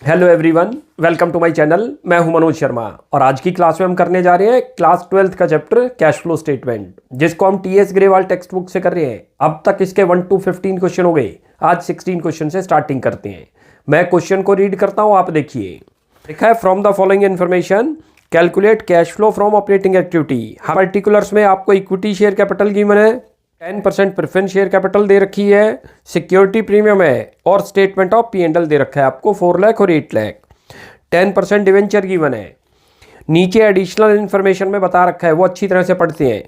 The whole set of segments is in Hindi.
Hello everyone, welcome to my channel. मैं हूं मनोज शर्मा और आज की क्लास में हम करने जा रहे हैं क्लास 12th का चैप्टर कैश फ्लो स्टेटमेंट, जिसको हम टीएस ग्रेवाल टेक्स्ट बुक से कर रहे हैं। अब तक इसके 1 to 15 क्वेश्चन हो गए। आज 16 क्वेश्चन से स्टार्टिंग करते हैं। मैं क्वेश्चन को रीड करता हूँ, आप देखिए। लिखा है from the following information calculate cash flow from operating activity. Particulars में आपको इक्विटी शेयर कैपिटल गिवन है, 10% प्रेफरेंस शेयर कैपिटल दे रखी है, सिक्योरिटी प्रीमियम है और स्टेटमेंट ऑफ P&L दे रखा है आपको 4 लाख और 8 लाख। 10% डिवेंचर गिवन है। नीचे एडिशनल इन्फॉर्मेशन में बता रखा है, वो अच्छी तरह से पढ़ते हैं।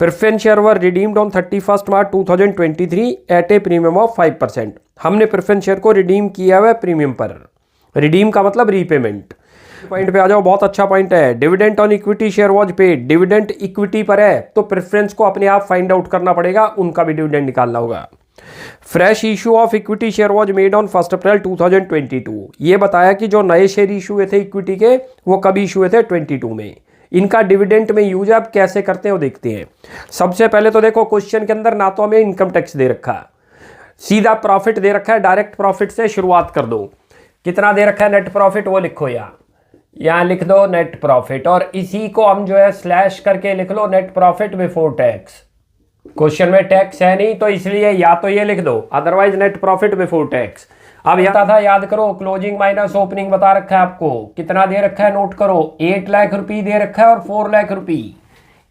Preference share were redeemed on 31 March 2023 at a premium of 5%। हमने प्रेफरेंस शेयर को रिडीम किया हुआ प्रीमियम पर। रिडीम का मतलब रीपेमेंट। पॉइंट पे आ जाओ, बहुत अच्छा पॉइंट है। Dividend on equity share was paid. Dividend equity पर है तो प्रेफरेंस को अपने आप फाइंड आउट करना पड़ेगा, उनका भी डिविडेंड निकालना होगा। Fresh issue of equity share was made on 1 अप्रैल 2022। ये बताया कि जो नए शेयर इशू हुए थे इक्विटी के, वो कब इशू हुए थे? 22 में। इनका डिविडेंड में यूज आप कैसे करते हैं वो देखते हैं। सबसे पहले तो देखो, क्वेश्चन के अंदर ना तो हमें इनकम टैक्स दे रखा, सीधा प्रॉफिट दे रखा है। डायरेक्ट प्रॉफिट से शुरुआत कर दो। कितना दे रखा है नेट प्रॉफिट, वो लिखो यहाँ लिख दो नेट प्रॉफिट, और इसी को हम जो है स्लैश करके लिख लो net profit before tax. Question में टैक्स है नहीं तो इसलिए या तो ये लिख दो, otherwise net profit before tax. अब यहाँ था, याद करो, क्लोजिंग माइनस ओपनिंग बता रखा है आपको। कितना दे रखा है नोट करो, 8 लाख रुपये दे रखा है और 4 लाख रुपये।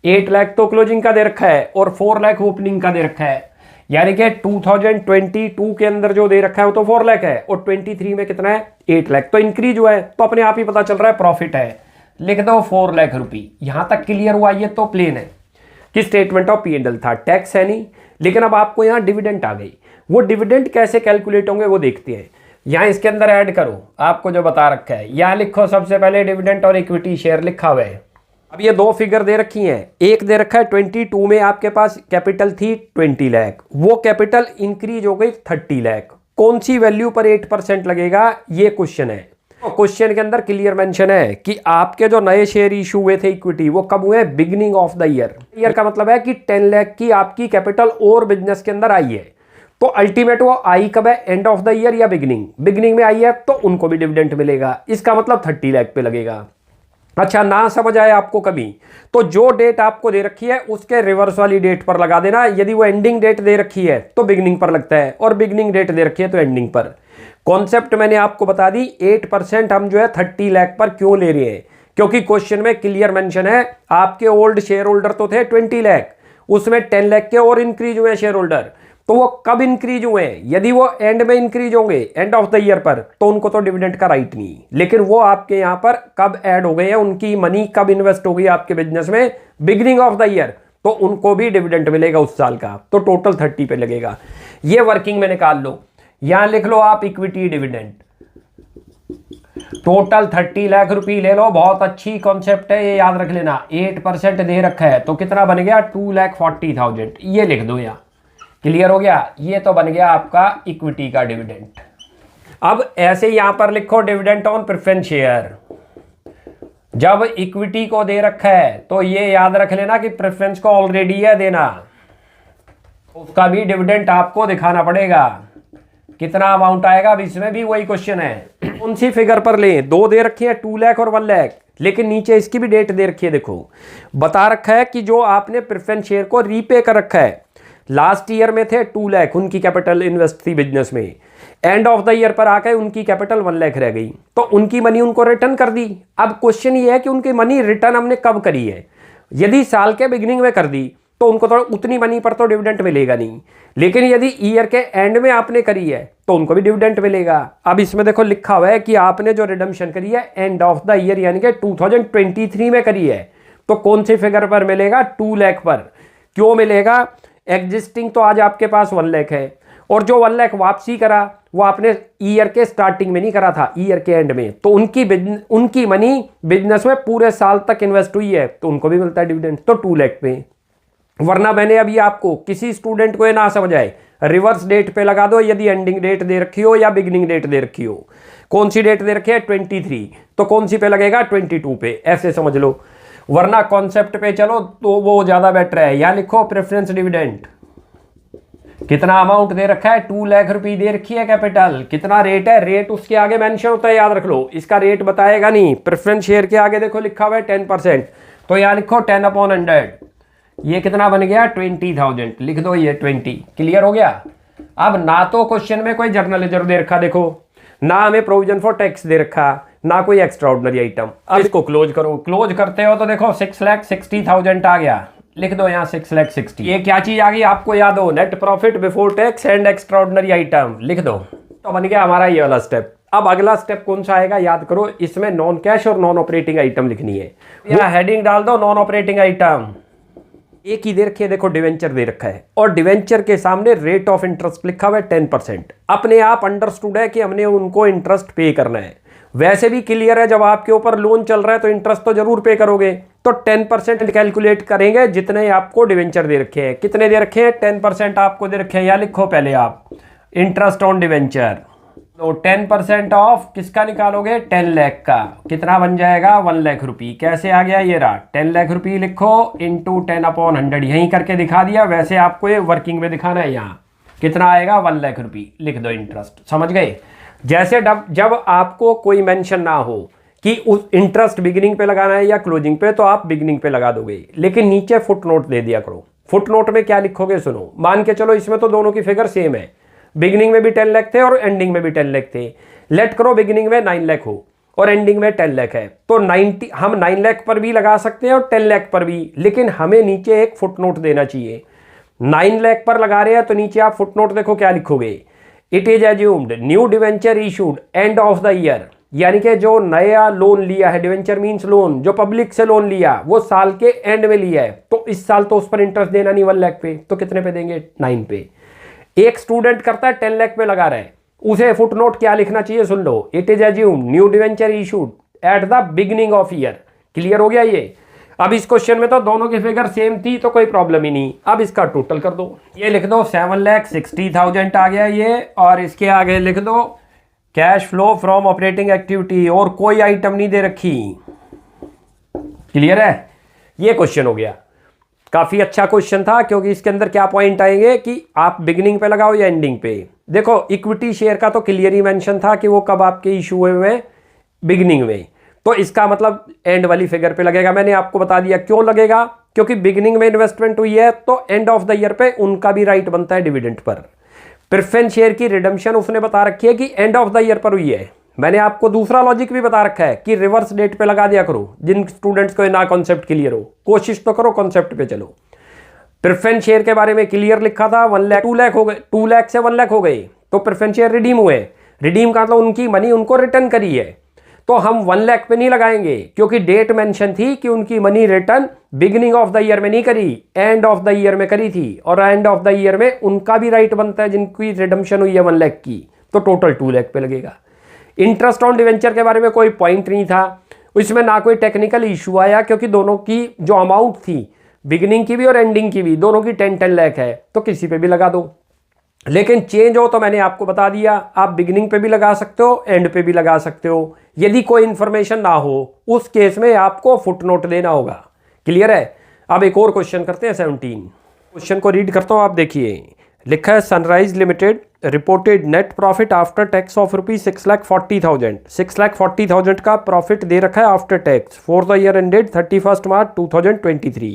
8 लाख तो क्लोजिंग का दे रखा है और 4 लाख ओपनिंग का दे रखा है। यानी कि 2022 के अंदर जो दे रखा है वो तो 4 लाख है और 23 में कितना है? 8 लाख। तो इंक्रीज हुआ है तो अपने आप ही पता चल रहा है प्रॉफिट है। लिख दो 4 लाख रुपये। यहां तक क्लियर हुआ? ये तो प्लेन है कि स्टेटमेंट ऑफ P&L था, टैक्स है नहीं। लेकिन अब आपको यहाँ डिविडेंड आ गई। वो डिविडेंड कैसे कैलकुलेट होंगे वो देखते हैं। यहाँ इसके अंदर ऐड करो आपको जो बता रखा है। यहाँ लिखो सबसे पहले डिविडेंड और इक्विटी शेयर लिखा हुआ है। अब ये दो फिगर दे रखी हैं। एक दे रखा है 22 में आपके पास कैपिटल थी 20 लाख, वो कैपिटल इंक्रीज हो गई 30 लाख। कौन सी वैल्यू पर 8% लगेगा, ये क्वेश्चन है। तो क्वेश्चन के अंदर क्लियर मेंशन है कि आपके जो नए शेयर इशू हुए थे इक्विटी, वो कब हुए? बिगिनिंग ऑफ द ईयर का मतलब है कि 10 लाख की आपकी कैपिटल और बिजनेस के अंदर आई है। तो अल्टीमेट वो आई कब है? एंड ऑफ द ईयर या बिगिनिंग में आई है, तो उनको भी डिविडेंड मिलेगा। इसका मतलब 30 लाख पे लगेगा। अच्छा, ना समझ आए आपको कभी तो जो डेट आपको दे रखी है उसके रिवर्स वाली डेट पर लगा देना। यदि वो एंडिंग डेट दे रखी है तो बिगिनिंग पर लगता है, और बिगिनिंग डेट दे रखी है तो एंडिंग पर। कॉन्सेप्ट मैंने आपको बता दी। 8% हम जो है 30 लाख पर क्यों ले रहे हैं? क्योंकि क्वेश्चन में क्लियर मेंशन है आपके ओल्ड शेयर होल्डर तो थे 20 लाख, उसमें 10 लाख के और इंक्रीज हुए शेयर होल्डर। तो वो कब इंक्रीज हुए? यदि वो एंड में इंक्रीज होंगे, एंड ऑफ द ईयर पर, तो उनको तो डिविडेंड का राइट नहीं। लेकिन वो आपके यहां पर कब ऐड हो गए हैं, उनकी मनी कब इन्वेस्ट हो गई आपके बिजनेस में? बिगिनिंग ऑफ द ईयर, तो उनको भी डिविडेंड मिलेगा उस साल का। तो टोटल 30 पे लगेगा। ये वर्किंग में निकाल लो। यहां लिख लो आप इक्विटी डिविडेंड, टोटल 30 लाख रुपए ले लो। बहुत अच्छी कॉन्सेप्ट है, ये याद रख लेना। 8% दे रखा है तो कितना बन गया? 2,40,000। ये लिख दो यहाँ। क्लियर हो गया? ये तो बन गया आपका इक्विटी का डिविडेंड। अब ऐसे यहां पर लिखो डिविडेंड ऑन प्रेफरेंस शेयर। जब इक्विटी को दे रखा है तो ये याद रख लेना कि प्रेफरेंस को ऑलरेडी है देना, उसका भी डिविडेंड आपको दिखाना पड़ेगा। कितना अमाउंट आएगा? अब इसमें भी वही क्वेश्चन है, कौन सी फिगर पर लें? दो दे रखी है, 2 लाख और 1 लाख, लेकिन नीचे इसकी भी डेट दे रखी है। देखो बता रखा है कि जो आपने प्रेफरेंस शेयर को रीपे कर रखा है, लास्ट ईयर में थे 2 लाख उनकी कैपिटल इन्वेस्ट थी बिजनेस में, एंड ऑफ द ईयर पर आकर उनकी कैपिटल 1 लाख रह गई, तो उनकी मनी उनको रिटर्न कर दी। अब क्वेश्चन ये है कि उनकी मनी रिटर्न हमने कब करी है? यदि साल के बिगिनिंग में कर दी तो उनको तो उतनी मनी पर तो डिविडेंड मिलेगा नहीं, लेकिन यदि ईयर के एंड में आपने करी है तो उनको भी डिविडेंड मिलेगा। अब इसमें देखो लिखा हुआ है कि आपने जो रिडम्पशन करी है एंड ऑफ द ईयर यानी कि 2023 में करी है, तो कौन सी फिगर पर मिलेगा? 2 लाख पर। क्यों मिलेगा? एग्जिस्टिंग तो आज आपके पास 1 लाख है, और जो 1 लाख वापसी करा वो आपने ईयर के स्टार्टिंग में नहीं करा था, ईयर के एंड में। तो उनकी मनी बिजनेस में पूरे साल तक इन्वेस्ट हुई है, तो उनको भी मिलता है डिविडेंड, तो 2 लाख पे। वरना मैंने अभी आपको, किसी स्टूडेंट को ये ना समझ आए, रिवर्स डेट पे लगा दो यदि एंडिंग डेट दे रखी हो या बिगिनिंग डेट दे रखी हो। कौन सी डेट दे रखी है? 23, तो कौन सी पे लगेगा? 22 पे, ऐसे समझ लो। वरना कॉन्सेप्ट पे चलो तो वो ज्यादा बेटर है। यहां लिखो प्रेफरेंस डिविडेंड, कितना अमाउंट दे रखा है, 2 लाख रुपए दे रखी है कैपिटल। कितना रेट है, रेट उसके आगे मेंशन होता है, याद रख लो। इसका रेट बताएगा नहीं, प्रेफरेंस शेयर के आगे देखो लिखा हुआ है 10%, तो यहाँ लिखो 10/100। ये कितना बन गया, 20,000, लिख दो ये 20। क्लियर हो गया। अब ना तो क्वेश्चन में कोई जर्नल रिजर्व दे रखा, देखो ना हमें प्रोविजन फॉर टैक्स दे रखा, ना कोई एक्स्ट्रा ऑर्डिनरी आइटम। अब इसको क्लोज करो, क्लोज करते हो तो देखो 6,60,000 आ गया, लिख दो यहाँ 6,60,000। ये क्या चीज आ गई आपको याद हो, net profit before tax and extra ordinary item, लिख दो। तो बन गया हमारा ये वाला स्टेप। अब अगला स्टेप कौन सा आएगा, याद करो, इसमें नॉन कैश और नॉन ऑपरेटिंग आइटम लिखनी है। यहाँ हेडिंग डाल दो नॉन ऑपरेटिंग आइटम। एक ही दे रखी है, देखो डिवेंचर दे रखा है और डिवेंचर के सामने रेट ऑफ इंटरेस्ट लिखा हुआ है 10%। अपने आप अंडरस्टूड है कि हमने उनको इंटरेस्ट पे करना है। वैसे भी क्लियर है, जब आपके ऊपर लोन चल रहा है तो इंटरेस्ट तो जरूर पे करोगे, तो 10% कैलकुलेट करेंगे जितने आपको डिवेंचर दे रखे हैं। कितने दे रखे हैं, 10% आपको दे रखे हैं। या लिखो पहले आप इंटरेस्ट ऑन डिवेंचर, तो 10% ऑफ किसका निकालोगे, 10 लाख का। कितना बन जाएगा, 1 लाख रुपये। कैसे आ गया, ये रहा 10 लाख रुपये, लिखो इंटू 10/100, यहीं करके दिखा दिया। वैसे आपको ये वर्किंग में दिखाना है, यहाँ कितना आएगा, 1 लाख रुपये, लिख दो इंटरेस्ट। समझ गए। जैसे जब आपको कोई मेंशन ना हो कि उस इंटरेस्ट बिगिनिंग पे लगाना है या क्लोजिंग पे, तो आप बिगिनिंग पे लगा दोगे, लेकिन नीचे फुट नोट दे दिया करो। फुट नोट में क्या लिखोगे, सुनो। मान के चलो इसमें तो दोनों की फिगर सेम है, बिगिनिंग में भी 10 लाख थे और एंडिंग में भी 10 लाख थे। लेट करो बिगिनिंग में 9 लाख हो और एंडिंग में 10 लाख है, तो 90 हम 9 लाख पर भी लगा सकते हैं और 10 लाख पर भी, लेकिन हमें नीचे एक फुट नोट देना चाहिए। 9 लाख पर लगा रहे हैं तो नीचे आप फुट नोट देखो क्या लिखोगे, it is assumed new debenture issued end of the year, यानी कि जो नया लोन लिया है, डिवेंचर मींस लोन, जो पब्लिक से लोन लिया वो साल के एंड में लिया है, तो इस साल तो उस पर इंटरेस्ट देना नहीं 1 लाख पे, तो कितने पे देंगे, 9 पे। एक स्टूडेंट करता है 10 लाख पे लगा रहा है, उसे फुट नोट क्या लिखना चाहिए, सुन लो, it is assumed new debenture issued at the beginning of year. Clear हो गया ये। अब इस क्वेश्चन में तो दोनों की फिगर सेम थी तो कोई प्रॉब्लम ही नहीं। अब इसका टोटल कर दो, ये लिख दो 7,60,000 आ गया ये, और इसके आगे लिख दो cash flow from operating activity, और कोई आइटम नहीं दे रखी। क्लियर है, ये क्वेश्चन हो गया। काफी अच्छा क्वेश्चन था, क्योंकि इसके अंदर क्या पॉइंट आएंगे कि आप बिगिनिंग पे लगाओ या एंडिंग पे। देखो इक्विटी शेयर का तो क्लियर ही मेंशन था कि वो कब आपके इशू हुए हैं, बिगिनिंग में, तो इसका मतलब एंड वाली फिगर पे लगेगा। मैंने आपको बता दिया क्यों लगेगा, क्योंकि बिगिनिंग में इन्वेस्टमेंट हुई है तो एंड ऑफ द ईयर पे उनका भी राइट बनता है डिविडेंड पर। प्रेफरेंस शेयर की रिडम्पशन उसने बता रखी है कि एंड ऑफ द ईयर पर हुई है। मैंने आपको दूसरा लॉजिक भी बता रखा है कि रिवर्स डेट पे लगा दिया करो। जिन स्टूडेंट्स को ना कॉन्सेप्ट क्लियर हो, कोशिश तो करो कॉन्सेप्ट पे चलो। प्रेफरेंस शेयर के बारे में क्लियर लिखा था 1 लाख 2 लाख हो गए, 2 लाख से 1 लाख हो गए, तो प्रेफरेंस शेयर रिडीम हुए। रिडीम का मतलब उनकी मनी उनको रिटर्न करी है, तो हम 1 लाख पे नहीं लगाएंगे, क्योंकि डेट मेंशन थी कि उनकी money return beginning of the year में नहीं करी, एंड ऑफ द ईयर में करी थी, और एंड ऑफ द ईयर में उनका भी राइट बनता है जिनकी रिडम्पशन हुई है 1 लाख की, तो टोटल 2 लाख पे लगेगा। इंटरेस्ट ऑन डिवेंचर के बारे में कोई पॉइंट नहीं था, इसमें ना कोई टेक्निकल इशू आया, क्योंकि दोनों की जो अमाउंट थी, बिगिनिंग की भी और एंडिंग की भी, दोनों की 10-10 लाख है, तो किसी पे भी लगा दो। लेकिन चेंज हो तो मैंने आपको बता दिया, आप बिगिनिंग पे भी लगा सकते हो, एंड पे भी लगा सकते हो। यदि कोई इंफॉर्मेशन ना हो उस केस में आपको फुटनोट देना होगा। क्लियर है। अब एक और क्वेश्चन करते हैं 17। क्वेश्चन को रीड करता हूं, आप देखिए। लिखा है Sunrise Limited reported net profit after tax of ₹6,40,000। 6,40,000 का प्रॉफिट दे रखा है after tax for the year ended 31 March 2023।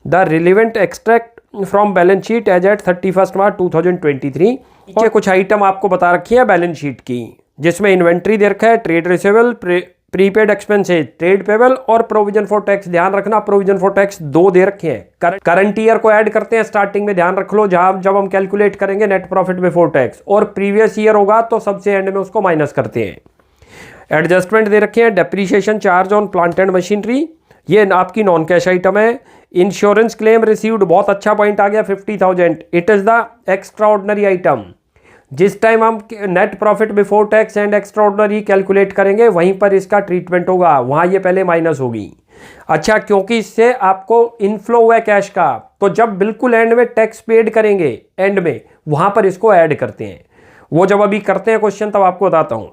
The relevant extract from balance sheet as at 31 March 2023। नीचे कुछ आइटम आपको बता रखी है बैलेंस शीट की, जिसमें इन्वेंट्री दे रखा है, trade receivable, prepaid expenses, trade payable और प्रोविजन फॉर टैक्स। ध्यान रखना प्रोविजन फॉर टैक्स 2 दे रखे हैं। करंट ईयर को ऐड करते हैं स्टार्टिंग में, ध्यान रख लो, जहां जब हम कैलकुलेट करेंगे नेट प्रॉफिट बिफोर टैक्स, और प्रीवियस ईयर होगा तो सबसे एंड में उसको माइनस करते हैं। एडजस्टमेंट दे रखे हैं, depreciation charge on plant and machinery, ये आपकी नॉन कैश आइटम है। इंश्योरेंस क्लेम रिसीव्ड, बहुत अच्छा पॉइंट आ गया 50,000, it is the extra ordinary item. जिस टाइम हम net profit before tax and extra ordinary calculate करेंगे वहीं पर इसका ट्रीटमेंट होगा, वहां ये पहले माइनस होगी। अच्छा, क्योंकि इससे आपको इनफ्लो हुआ है कैश का, तो जब बिल्कुल एंड में टैक्स पेड करेंगे एंड में, वहां पर इसको ऐड करते हैं। वो जब अभी करते हैं क्वेश्चन तब आपको बताता हूं।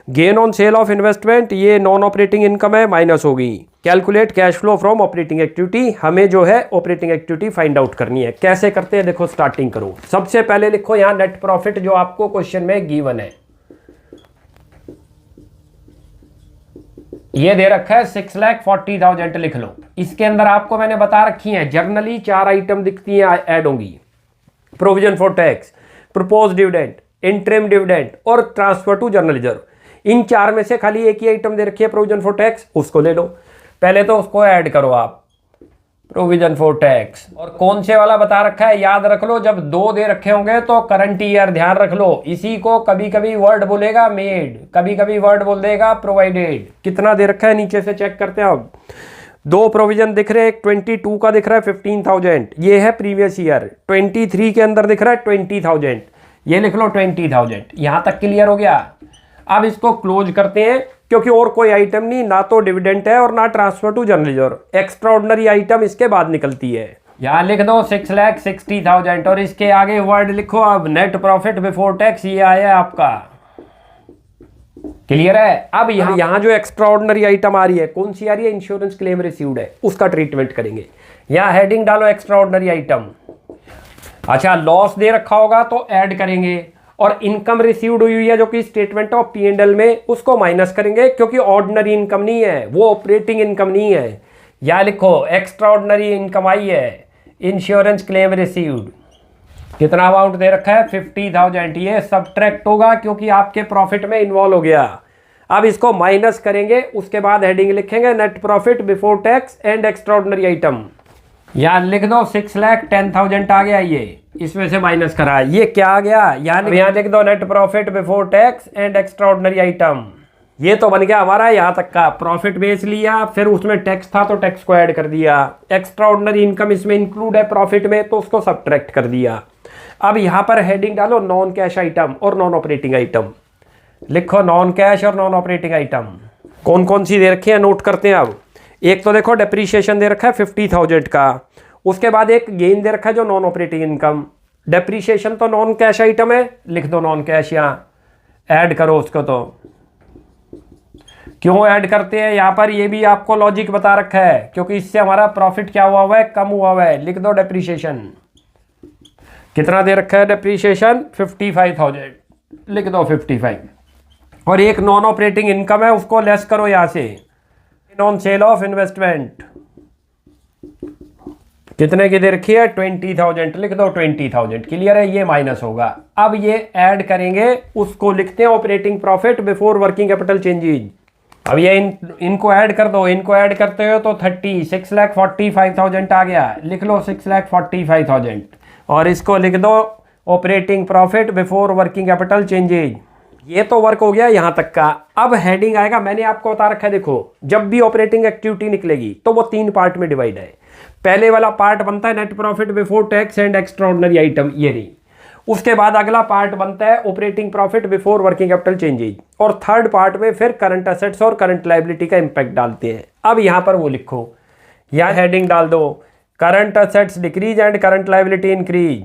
Gain on sale of investment ये नॉन ऑपरेटिंग इनकम है, माइनस होगी। Calculate cash flow from operating activity, हमें जो है ऑपरेटिंग एक्टिविटी फाइंड आउट करनी है। कैसे करते हैं देखो, स्टार्टिंग करो। सबसे पहले लिखो यहाँ नेट प्रॉफिट जो आपको क्वेश्चन में गिवन है, ये दे रखा है 6,40,000 लिख लो। इसके अंदर आपको मैंने बता रखी है जर्नली 4 आइटम दिखती हैं ऐड होंगी, provision for tax, propose dividend, interim dividend और ट्रांसफर टू जर्नल रिजर्व। इन 4 में से खाली एक ही आइटम दे रखी है प्रोविजन फॉर टैक्स, उसको ले लो। पहले तो उसको ऐड करो आप, प्रोविजन फॉर टैक्स। और कौन से वाला बता रखा है याद रख लो, जब 2 दे रखे होंगे तो करंट ईयर ध्यान रख लो। इसी को कभी कभी वर्ड बोलेगा मेड, कभी कभी वर्ड बोल देगा प्रोवाइडेड। कितना दे रखा है नीचे से चेक करते हैं अब। 2 प्रोविजन दिख रहे हैं, 22 का दिख रहा है 15,000, ये है प्रीवियस ईयर। 23 के अंदर दिख रहा है 20,000, ये लिख लो 20,000। यहां तक क्लियर हो गया। अब इसको क्लोज करते हैं, क्योंकि और कोई आइटम नहीं, ना तो डिविडेंड है और ना transfer to general reserve. Extraordinary item इसके बाद निकलती है। यहां लिख दो 6,60,000 और इसके आगे वर्ड लिखो अब नेट प्रॉफिट बिफोर टैक्स, ये आया आपका। क्लियर है। अब यहाँ जो एक्स्ट्रा ऑर्डिनरी आइटम आ रही है, कौन सी आ रही है, इंश्योरेंस क्लेम रिसीव्ड है, उसका ट्रीटमेंट करेंगे। यहाँ हेडिंग डालो एक्स्ट्रा ऑर्डिनरी आइटम। अच्छा, लॉस दे रखा होगा तो ऐड करेंगे, और इनकम रिसीव्ड हुई है जो कि स्टेटमेंट ऑफ P&L में, उसको माइनस करेंगे, क्योंकि ऑर्डिनरी इनकम नहीं है, वो ऑपरेटिंग इनकम नहीं है। या लिखो एक्स्ट्रा ऑर्डिनरी इनकम आई है, इंश्योरेंस क्लेम रिसीव्ड। कितना अमाउंट दे रखा है 50,000, ये सब्ट्रैक्ट होगा क्योंकि आपके प्रॉफिट में इन्वॉल्व हो गया। अब इसको माइनस करेंगे, उसके बाद हेडिंग लिखेंगे net profit before tax and extra ordinary item. यहाँ लिख दो 6,10,000 आ गया, ये इसमें से माइनस करा, ये क्या आ गया। यहाँ लिख दो net profit before tax and extra ordinary item. ये तो बन गया हमारा यहाँ तक का। प्रॉफिट बेच लिया, फिर उसमें टैक्स था तो टैक्स को ऐड कर दिया, एक्स्ट्रा ऑर्डिनरी इनकम इसमें इंक्लूड है प्रॉफिट में तो उसको सब्ट्रैक्ट कर दिया। अब यहाँ पर हेडिंग डालो नॉन कैश आइटम और नॉन ऑपरेटिंग आइटम। लिखो नॉन कैश और नॉन ऑपरेटिंग आइटम कौन कौन सी दे रखी है, नोट करते हैं अब। एक तो देखो डेप्रीशिएशन दे रखा है 50,000 का, उसके बाद एक गेन दे रखा है जो नॉन ऑपरेटिंग इनकम। डेप्रीशिएशन तो नॉन कैश आइटम है, लिख दो नॉन कैश, यहाँ ऐड करो उसको। तो क्यों ऐड करते हैं यहाँ पर, ये भी आपको लॉजिक बता रखा है, क्योंकि इससे हमारा प्रॉफिट क्या हुआ हुआ है, कम हुआ हुआ है। लिख दो डेप्रीशिएशन। कितना दे रखा है डेप्रीशिएशन 55,000, लिख दो 55। और एक नॉन ऑपरेटिंग इनकम है, उसको लेस करो यहाँ से, नॉन सेल ऑफ इन्वेस्टमेंट। कितने की दे रखी है 20,000, लिख दो 20,000। क्लियर है, ये माइनस होगा। अब ये ऐड करेंगे, उसको लिखते हैं operating profit before working capital changes. अब ये इनको ऐड कर दो, इनको ऐड करते हो तो 6,45,000 आ गया, लिख लो 6,45,000। और इसको लिख दो operating profit before working capital changes. ये तो वर्क हो गया यहाँ तक का। अब हेडिंग आएगा, मैंने आपको बता रखा है, देखो जब भी ऑपरेटिंग एक्टिविटी निकलेगी तो वो 3 पार्ट में डिवाइड है। पहले वाला पार्ट बनता है net profit before tax and extra ordinary item, ये नहीं। उसके बाद अगला पार्ट बनता है operating profit before working capital changes, और थर्ड पार्ट में फिर करंट असेट्स और करंट लायबिलिटी का इंपैक्ट डालते हैं। अब यहाँ पर वो लिखो, या हेडिंग डाल दो current assets decrease and current liability increase,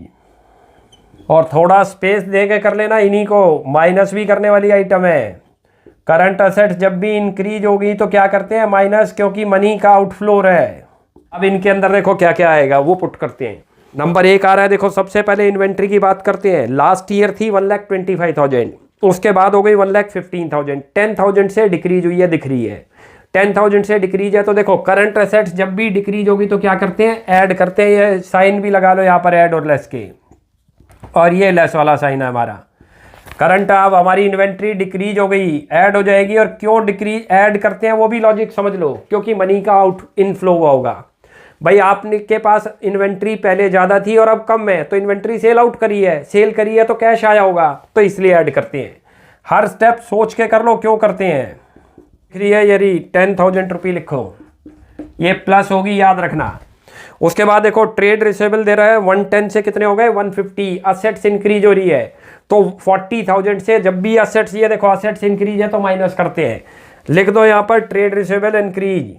और थोड़ा स्पेस दे के कर लेना, इन्हीं को माइनस भी करने वाली आइटम है। करंट असेट्स जब भी इंक्रीज होगी तो क्या करते हैं, माइनस, क्योंकि मनी का आउटफ्लो है। अब इनके अंदर देखो क्या क्या आएगा, वो पुट करते हैं। नंबर 1 आ रहा है, देखो सबसे पहले इन्वेंट्री की बात करते हैं। लास्ट ईयर थी 1,25,000, उसके बाद हो गई 1,15,000, 10,000 से डिक्रीज हुई है, दिख रही है 10,000 से डिक्रीज है। तो देखो करंट असेट्स जब भी डिक्रीज होगी तो क्या करते हैं, ऐड करते हैं। ये साइन भी लगा लो यहाँ पर ऐड और लेस के, और ये लेस वाला साइन है हमारा करंट। अब हमारी इन्वेंट्री डिक्रीज हो गई, ऐड हो जाएगी। और क्यों डिक्रीज ऐड करते हैं वो भी लॉजिक समझ लो, क्योंकि मनी का आउट इनफ्लो हुआ होगा। भाई आपने के पास इन्वेंट्री पहले ज़्यादा थी और अब कम है, तो इन्वेंट्री सेल आउट करी है, सेल करी है तो कैश आया होगा, तो इसलिए ऐड करते हैं। हर स्टेप सोच के कर लो क्यों करते हैं। दिख रही है यही 10,000 रुपये लिखो, ये प्लस होगी, याद रखना। उसके बाद देखो ट्रेड रिसेबल दे रहा है 110 से कितने हो गए 150, असेट्स इंक्रीज हो रही है तो 40,000 से जब भी असेट्स, ये देखो असेट्स इंक्रीज है तो माइनस करते हैं। लिख दो यहाँ पर ट्रेड रिसेबल इंक्रीज,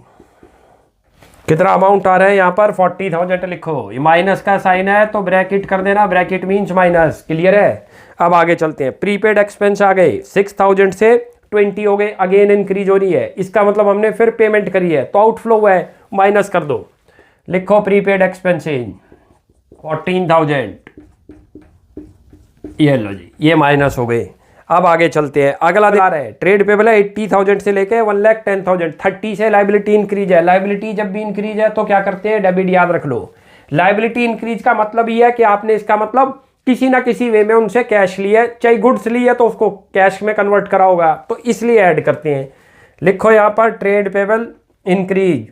कितना अमाउंट आ रहा है यहाँ पर 40,000 लिखो। ये माइनस का साइन है तो ब्रैकेट कर देना, ब्रैकेट मीन्स माइनस। क्लियर है। अब आगे चलते हैं। प्रीपेड एक्सपेंस आ गए 6,000 से 20 हो गए, अगेन इंक्रीज हो रही है, इसका मतलब हमने फिर पेमेंट करी है तो आउटफ्लो हुआ है, माइनस कर दो। लिखो प्रीपेड एक्सपेंसेस 14,000, ये लो जी, ये माइनस हो गए। अब आगे चलते हैं, अगला आ रहा है ट्रेड पेबल है 80,000 से लेके 1,10,000, 30 से लाइबिलिटी इंक्रीज है। लाइबिलिटी जब भी इंक्रीज है तो क्या करते हैं, डेबिट, याद रख लो। लाइबिलिटी इंक्रीज का मतलब ये है कि आपने इसका मतलब किसी ना किसी वे में उनसे कैश लिया, चाहे गुड्स लिया तो उसको कैश में कन्वर्ट करा होगा, तो इसलिए ऐड करते हैं। लिखो यहाँ पर ट्रेड पेबल इंक्रीज,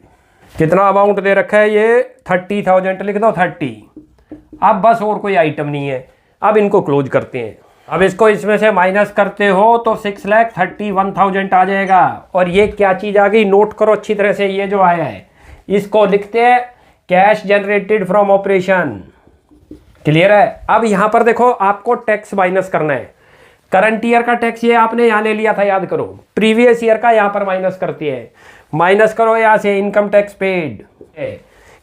कितना अमाउंट दे रखा है ये 30,000, लिख दो 30। अब बस और कोई आइटम नहीं है, अब इनको क्लोज करते हैं। अब इसको इसमें से माइनस करते हो तो 6,31,000 आ जाएगा। और ये क्या चीज़ आ गई, नोट करो अच्छी तरह से, ये जो आया है इसको लिखते हैं cash generated from operation. Clear है। अब यहां पर देखो आपको टैक्स माइनस करना है। करंट ईयर का टैक्स ये आपने यहां ले लिया था, याद करो। प्रीवियस ईयर का यहां पर माइनस करती है, माइनस करो यहां से इनकम टैक्स पेड।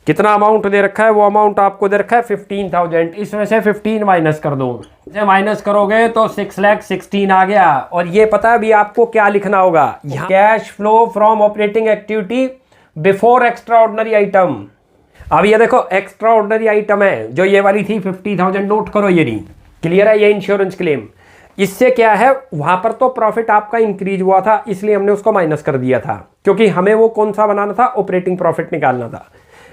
कितना अमाउंट दे रखा है, वो अमाउंट आपको दे रखा है 15,000, इसमें से 15 माइनस कर दो। इसे माइनस करोगे तो 6,16,000 आ गया। और ये पता है अभी आपको क्या लिखना होगा, cash flow from operating activity before extra ordinary item. अब ये देखो एक्स्ट्रा ऑर्डिनरी आइटम है जो ये वाली थी 50,000, नोट करो ये नहीं। क्लियर है, ये इंश्योरेंस क्लेम। इससे क्या है, वहां पर तो प्रॉफिट आपका इंक्रीज हुआ था इसलिए हमने उसको माइनस कर दिया था, क्योंकि हमें वो कौन सा बनाना था, ऑपरेटिंग प्रॉफिट निकालना था।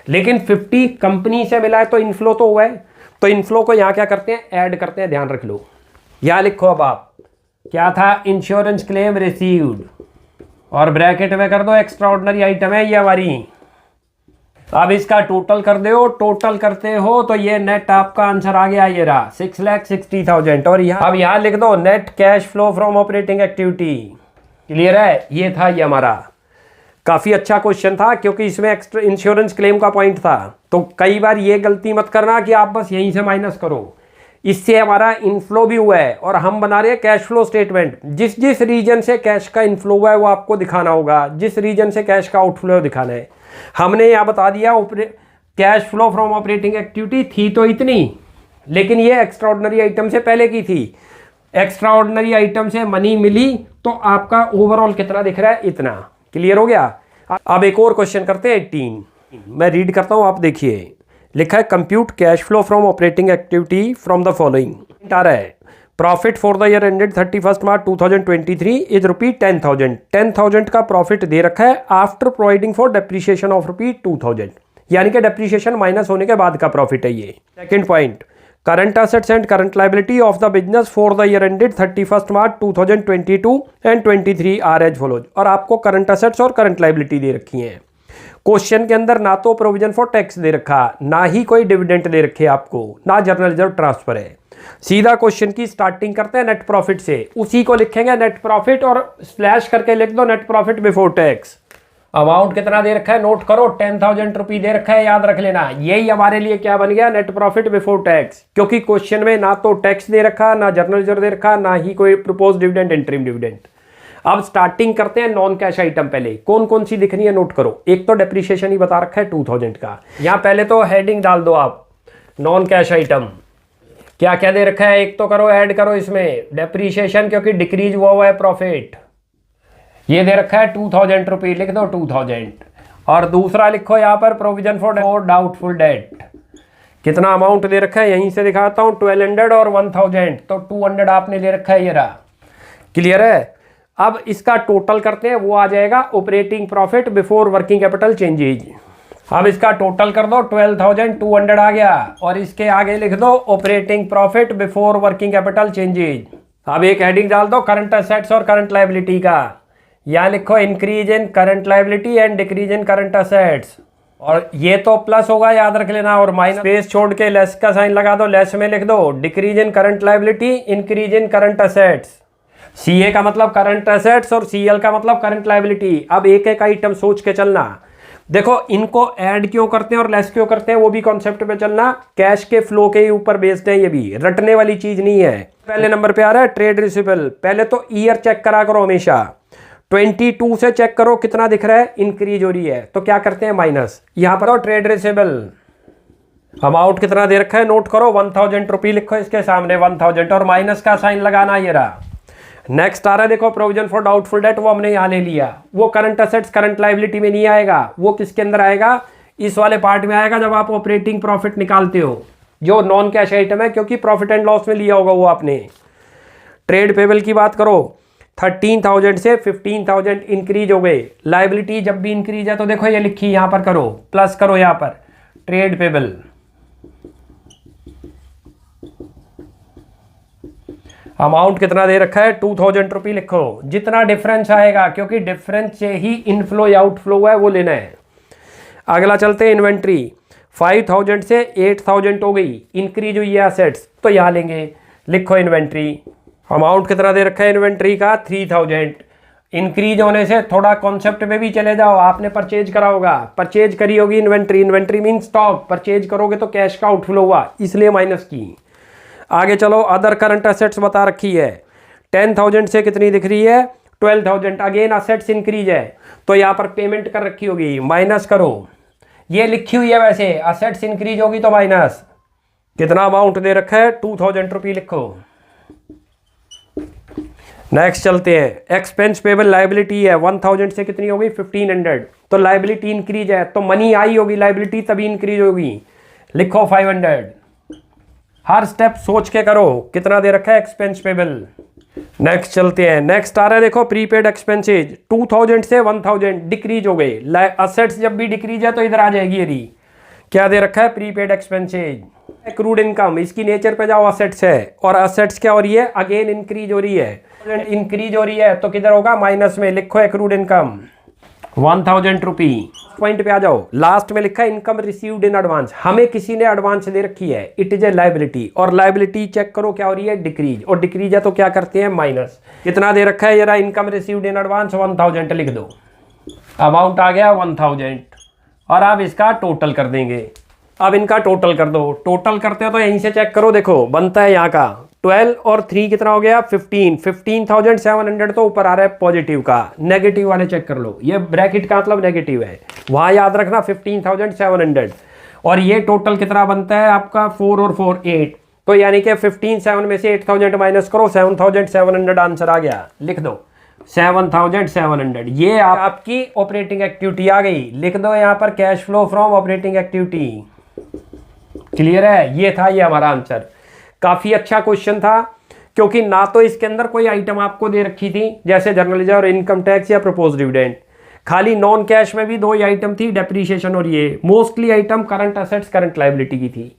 लेकिन 50 कंपनी से मिला है तो इनफ्लो तो हुआ है, तो इनफ्लो को यहाँ क्या करते हैं, ऐड करते हैं, ध्यान रख लो। यहाँ लिखो अब आप क्या था, इंश्योरेंस क्लेम रिसीव्ड, और ब्रैकेट में कर दो एक्स्ट्रा ऑर्डिनरी आइटम है ये हमारी। अब इसका टोटल कर दो, टोटल करते हो तो ये नेट आपका आंसर आ गया, ये रहा 6,60,000। और यहाँ अब यहाँ लिख दो net cash flow from operating activity. Clear है, ये था ये हमारा। काफी अच्छा क्वेश्चन था क्योंकि इसमें एक्स्ट्रा इंश्योरेंस क्लेम का पॉइंट था। तो कई बार ये गलती मत करना कि आप बस यहीं से माइनस करो, इससे हमारा इनफ्लो भी हुआ है और हम बना रहे हैं कैश फ्लो स्टेटमेंट। जिस जिस रीजन से कैश का इनफ्लो हुआ है वो आपको दिखाना होगा, जिस रीजन से कैश का आउटफ्लो दिखाना है। हमने यहाँ बता दिया cash flow from operating activity थी तो इतनी, लेकिन ये एक्स्ट्रा ऑर्डिनरी आइटम से पहले की थी। एक्स्ट्रा ऑर्डिनरी आइटम से मनी मिली तो आपका ओवरऑल कितना दिख रहा है, इतना। क्लियर हो गया। अब एक और क्वेश्चन करते हैं 18, मैं रीड करता हूँ, आप देखिए। लिखा है compute cash flow from operating activity from the following. आ रहा है profit for the year ended 31 March 2023 is ₹10,000। 10,000 का प्रॉफिट दे रखा है after providing for depreciation of ₹2,000, यानी कि डेप्रिसिएशन माइनस होने के बाद का प्रॉफिट है ये। Second point, current assets and current liability of the business for the year ended 31 March 2022 and 23 are as follows. और आपको करंट असेट्स और करंट लायबिलिटी दे रखी है। क्वेश्चन के अंदर ना तो प्रोविजन फॉर टैक्स दे रखा, ना ही कोई डिविडेंड दे रखे आपको, ना जनरल रिजर्व ट्रांसफर है। सीधा क्वेश्चन की स्टार्टिंग करते हैं नेट प्रॉफिट से, उसी को लिखेंगे नेट प्रॉफिट और स्लैश करके लिख दो net profit before tax. Amount कितना दे रखा है, नोट करो 10,000 रुपये दे रखा है, याद रख लेना। यही हमारे लिए क्या बन गया, नेट प्रॉफिट बिफोर टैक्स, क्योंकि क्वेश्चन में ना तो टैक्स दे रखा, ना जनरल रिजर्व दे रखा, ना ही कोई प्रपोज डिविडेंड, इंटरिम डिविडेंड। अब स्टार्टिंग करते हैं नॉन कैश आइटम। पहले कौन कौन सी दिख रही है नोट करो। एक तो डेप्रिसिएशन ही बता रखा है 2,000 का, यहाँ पहले तो हेडिंग डाल दो आप नॉन कैश आइटम। क्या क्या दे रखा है, एक तो करो ऐड करो इसमें डेप्रिसिएशन, क्योंकि डिक्रीज हुआ है प्रॉफिट, ये दे रखा है 2,000 रुपये, लिख दो 2,000। और दूसरा लिखो यहाँ पर प्रोविजन फॉर डाउटफुल डेट, कितना अमाउंट दे रखा है, यहीं से दिखाता हूँ 1,200 और 1,000, तो 200 आपने ले रखा है, ये रहा। क्लियर है। अब इसका टोटल करते हैं, वो आ जाएगा operating profit before working capital changes. अब इसका टोटल कर दो 12,200 आ गया, और इसके आगे लिख दो operating profit before working capital changes. अब एक हेडिंग डाल दो करंट असेट्स और करंट लायबिलिटी का, या लिखो increase in current liability and decrease in current assets. और ये तो प्लस होगा, याद रख लेना, और माइनस स्पेस छोड़ के लेस का साइन लगा दो, लेस में लिख दो decrease in current liability, increase in current assets. CA का मतलब करंट असेट्स और सीएल का मतलब करंट लायबिलिटी। अब एक एक आइटम सोच के चलना। देखो इनको ऐड क्यों करते हैं और लेस क्यों करते हैं, वो भी कॉन्सेप्ट पे चलना। कैश के फ्लो के ऊपर बेस्ड है, ये भी रटने वाली चीज नहीं है। पहले नंबर पे आ रहा है ट्रेड रिसीवेबल। पहले तो ईयर चेक करा करो हमेशा, 22 से चेक करो कितना दिख रहा है, इंक्रीज हो रही है, तो क्या करते हैं माइनस। यहां पर ट्रेड रिसीवेबल अमाउंट कितना दे रखा है, नोट करो 1,000 रुपये लिखो इसके सामने 1,000, और माइनस का साइन लगाना, ये रहा। नेक्स्ट आ रहा है देखो प्रोविजन फॉर डाउटफुल डेट, वो हमने यहाँ ले लिया। वो करंट असेट्स करंट लायबिलिटी में नहीं आएगा, वो किसके अंदर आएगा, इस वाले पार्ट में आएगा जब आप ऑपरेटिंग प्रॉफिट निकालते हो, जो नॉन कैश आइटम है, क्योंकि प्रॉफिट एंड लॉस में लिया होगा वो आपने। ट्रेड पेबल की बात करो, 13,000 से 15,000 इंक्रीज हो गए। लायबिलिटी जब भी इंक्रीज है तो देखो ये लिखी यहाँ पर करो, प्लस करो यहाँ पर ट्रेड पेबल। अमाउंट कितना दे रखा है, 2,000 रुपये लिखो। जितना डिफरेंस आएगा, क्योंकि डिफरेंस से ही इनफ्लो या आउटफ्लो है, वो लेना है। अगला चलते हैं इन्वेंट्री। 5,000 से 8,000 हो गई, इंक्रीज हुई है असेट्स, तो यहाँ लेंगे, लिखो इन्वेंट्री। अमाउंट कितना दे रखा है इन्वेंट्री का, 3,000। इंक्रीज होने से थोड़ा कॉन्सेप्ट में भी चले जाओ, आपने परचेज करा होगा, परचेज करी होगी inventory, inventory mean stock, purchase करोगे तो कैश का आउटफ्लो हुआ, इसलिए माइनस की। आगे चलो, अदर करंट असेट्स बता रखी है, 10,000 से कितनी दिख रही है, 12,000। अगेन असेट्स इंक्रीज है, तो यहाँ पर पेमेंट कर रखी होगी, माइनस करो। ये लिखी हुई है वैसे, असेट्स इंक्रीज होगी तो माइनस। कितना अमाउंट दे रखा है, 2,000 रुपये लिखो। नेक्स्ट चलते हैं, एक्सपेंस पेबल लायबिलिटी है, 1,000 से कितनी होगी, 1,500। तो लायबिलिटी इंक्रीज है, तो मनी आई होगी, लायबिलिटी तभी इंक्रीज होगी, लिखो 500। हर स्टेप सोच के करो, कितना दे रखा है एक्सपेंस पेबल। नेक्स्ट चलते हैं, नेक्स्ट आ रहा है देखो प्रीपेड एक्सपेंसेज, 2,000 से 1,000 डिक्रीज हो गए। असेट्स जब भी डिक्रीज है तो इधर आ जाएगी ये रही। क्या दे रखा है, प्रीपेड एक्सपेंसेज। एक्रूड इनकम, इसकी नेचर पे जाओ, असेट्स है, और असेट्स क्या हो रही है, अगेन इंक्रीज हो रही है, इंक्रीज हो रही है, तो किधर होगा, माइनस में, लिखो एक्रूड इनकम 1,000 रुपये। पॉइंट पे आ जाओ, लास्ट में लिखा है इनकम रिसीव्ड इन एडवांस, हमें किसी ने एडवांस दे रखी है, इट इज ए लायबिलिटी, और लायबिलिटी चेक करो क्या हो रही है, डिक्रीज, और डिक्रीज है तो क्या करते हैं, माइनस। कितना दे रखा है, ये रहा इनकम रिसीव्ड इन एडवांस 1,000, लिख दो, अमाउंट आ गया 1,000, और अब इसका टोटल कर देंगे। अब इनका टोटल कर दो, टोटल करते हो तो यहीं से चेक करो, देखो बनता है यहाँ का 12 और 3 कितना हो गया, 15,700 तो ऊपर आ रहा है पॉजिटिव का, नेगेटिव वाले चेक कर लो, ये ब्रैकेट का मतलब नेगेटिव है, वहाँ याद रखना 15,700। और ये टोटल कितना बनता है आपका, 4 और 4 8, तो यानी कि 15,700 में से 8,000 माइनस करो, 7,700 आंसर आ गया, लिख दो 7,700। ये आपकी ऑपरेटिंग एक्टिविटी आ गई, लिख दो यहाँ पर cash flow from operating activity. Clear है, ये था ये हमारा आंसर। काफी अच्छा क्वेश्चन था, क्योंकि ना तो इसके अंदर कोई आइटम आपको दे रखी थी जैसे जर्नलिज्म और इनकम टैक्स या प्रपोज डिविडेंड, खाली नॉन कैश में भी 2 ही आइटम थी, डेप्रीशिएशन और ये, mostly item current assets current liability की थी।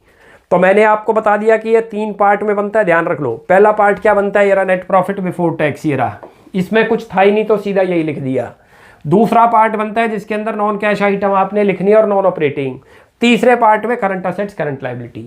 तो मैंने आपको बता दिया कि ये 3 पार्ट में बनता है, ध्यान रख लो। पहला पार्ट क्या बनता है, ये रहा नेट प्रॉफिट बिफोर टैक्स, ये रहा, इसमें कुछ था ही नहीं तो सीधा यही लिख दिया। दूसरा पार्ट बनता है जिसके अंदर नॉन कैश आइटम आपने लिखनी है और नॉन ऑपरेटिंग। तीसरे पार्ट में करंट असेट्स करंट लायबिलिटी।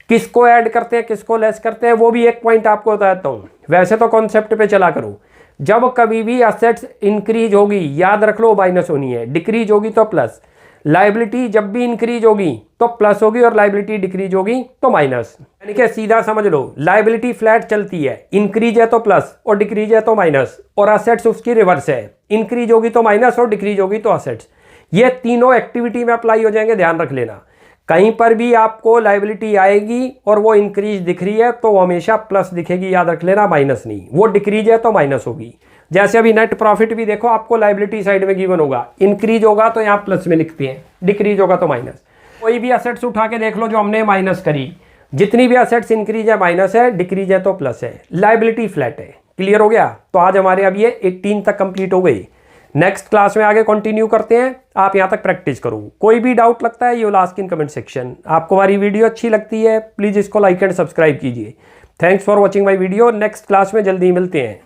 किसको ऐड करते हैं किसको लेस करते हैं वो भी एक पॉइंट आपको बताता हूँ। वैसे तो कॉन्सेप्ट पे चला करो, जब कभी भी असेट्स इंक्रीज होगी याद रख लो माइनस होनी है, डिक्रीज होगी तो प्लस। लायबिलिटी जब भी इंक्रीज होगी तो प्लस होगी और लायबिलिटी डिक्रीज होगी तो माइनस। यानी कि सीधा समझ लो, लायबिलिटी फ्लैट चलती है, इंक्रीज है तो प्लस और डिक्रीज है तो माइनस, और असेट्स उसकी रिवर्स है, इंक्रीज होगी तो माइनस और डिक्रीज होगी तो असेट्स। ये तीनों एक्टिविटी में अप्लाई हो जाएंगे, ध्यान रख लेना। कहीं पर भी आपको लायबिलिटी आएगी और वो इंक्रीज दिख रही है तो वो हमेशा प्लस दिखेगी, याद रख लेना, माइनस नहीं। वो डिक्रीज है तो माइनस होगी। जैसे अभी नेट प्रॉफिट भी देखो आपको लायबिलिटी साइड में गिवन होगा, इंक्रीज होगा तो यहाँ प्लस में लिखते हैं, डिक्रीज होगा तो माइनस। कोई भी असेट्स उठा के देख लो जो हमने माइनस करी, जितनी भी असेट्स इंक्रीज है माइनस है, डिक्रीज है तो प्लस है, लायबिलिटी फ्लैट है। क्लियर हो गया? तो आज हमारे अब ये 18 तक कंप्लीट हो गई। नेक्स्ट क्लास में आगे कंटिन्यू करते हैं, आप यहाँ तक प्रैक्टिस करो। कोई भी डाउट लगता है you will ask in comment section. आपको हमारी वीडियो अच्छी लगती है प्लीज़ इसको लाइक एंड सब्सक्राइब कीजिए। Thanks for watching my video. Next class में जल्दी मिलते हैं।